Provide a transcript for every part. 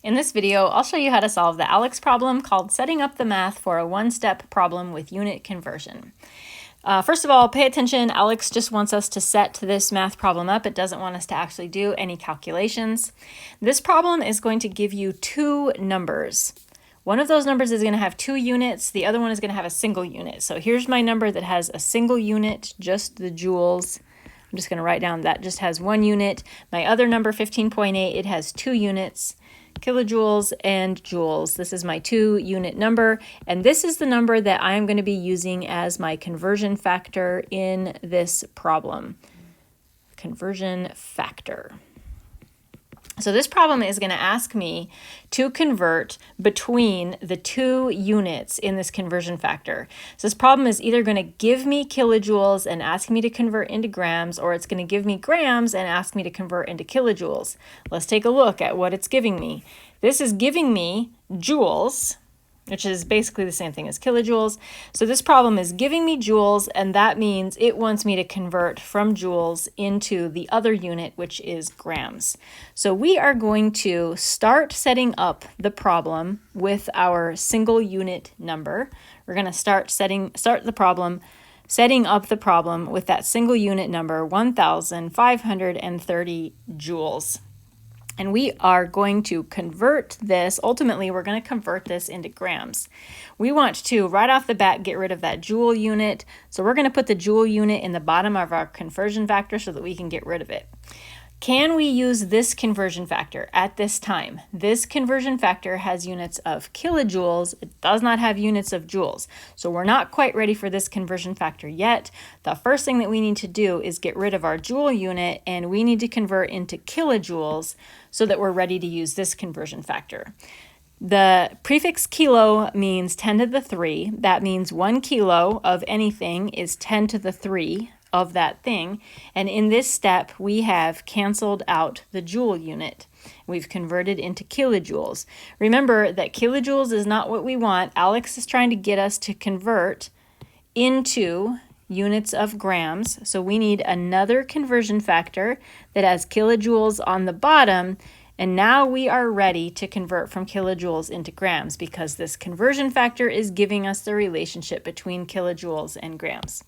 In this video, I'll show you how to solve the ALEKS problem called Setting Up the Math for a One-Step Problem with Unit Conversion. First of all, pay attention. ALEKS just wants us to set this math problem up. It doesn't want us to actually do any calculations. This problem is going to give you two numbers. One of those numbers is going to have 2 units. The other one is going to have a single unit. So here's my number that has a single unit, just the joules. I'm just going to write down that just has 1 unit. My other number, 15.8, it has 2 units. Kilojoules and joules. This is my 2-unit number, and this is the number that I'm going to be using as my conversion factor in this problem. Conversion factor. So this problem is going to ask me to convert between the 2 units in this conversion factor. So this problem is either going to give me kilojoules and ask me to convert into grams, or it's going to give me grams and ask me to convert into kilojoules. Let's take a look at what it's giving me. This is giving me joules, which is basically the same thing as kilojoules. So this problem is giving me joules, and that means it wants me to convert from joules into the other unit, which is grams. So we are going to start setting up the problem with our single unit number. We're going to start the problem, setting up the problem with that single unit number, 1,530 joules. And we are going to convert this, ultimately we're going to convert this into grams. We want to, right off the bat, get rid of that joule unit. So we're going to put the joule unit in the bottom of our conversion factor so that we can get rid of it. Can we use this conversion factor at this time? This conversion factor has units of kilojoules. It does not have units of joules. So we're not quite ready for this conversion factor yet. The first thing that we need to do is get rid of our joule unit, and we need to convert into kilojoules so that we're ready to use this conversion factor. The prefix kilo means 10 to the 3. That means 1 kilo of anything is 10 to the 3 of that thing, and in this step we have canceled out the joule unit. We've converted into kilojoules. Remember that kilojoules is not what we want. ALEKS is trying to get us to convert into units of grams, so we need another conversion factor that has kilojoules on the bottom, and now we are ready to convert from kilojoules into grams because this conversion factor is giving us the relationship between kilojoules and grams.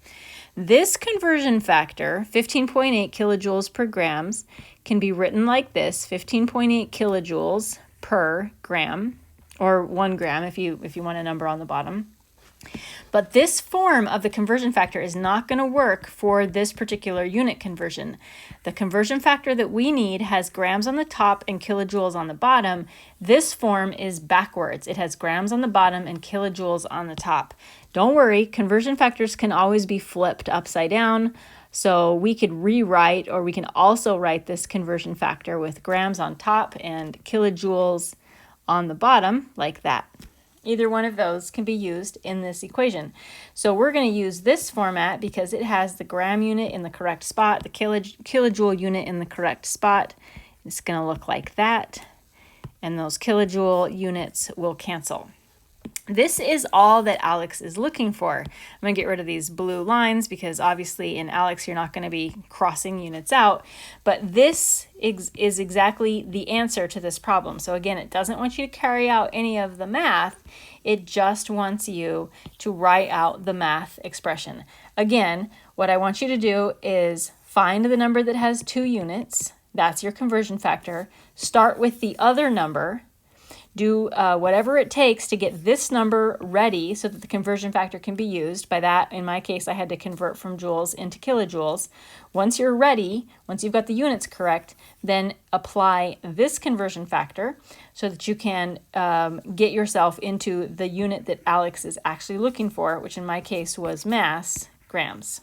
This conversion factor, 15.8 kilojoules per grams, can be written like this: 15.8 kilojoules per gram, or 1 gram if you want a number on the bottom. But this form of the conversion factor is not going to work for this particular unit conversion. The conversion factor that we need has grams on the top and kilojoules on the bottom. This form is backwards. It has grams on the bottom and kilojoules on the top. Don't worry, conversion factors can always be flipped upside down. So we could rewrite, or we can also write this conversion factor with grams on top and kilojoules on the bottom, like that. Either one of those can be used in this equation. So we're going to use this format because it has the gram unit in the correct spot, the kilojoule unit in the correct spot. It's going to look like that, and those kilojoule units will cancel. This is all that ALEKS is looking for. I'm going to get rid of these blue lines because obviously in ALEKS you're not going to be crossing units out, but this is exactly the answer to this problem. So again, it doesn't want you to carry out any of the math. It just wants you to write out the math expression. Again, what I want you to do is find the number that has 2 units. That's your conversion factor. Start with the other number. Do whatever it takes to get this number ready so that the conversion factor can be used. By that, in my case, I had to convert from joules into kilojoules. Once you're ready, once you've got the units correct, then apply this conversion factor so that you can get yourself into the unit that ALEKS is actually looking for, which in my case was mass, grams.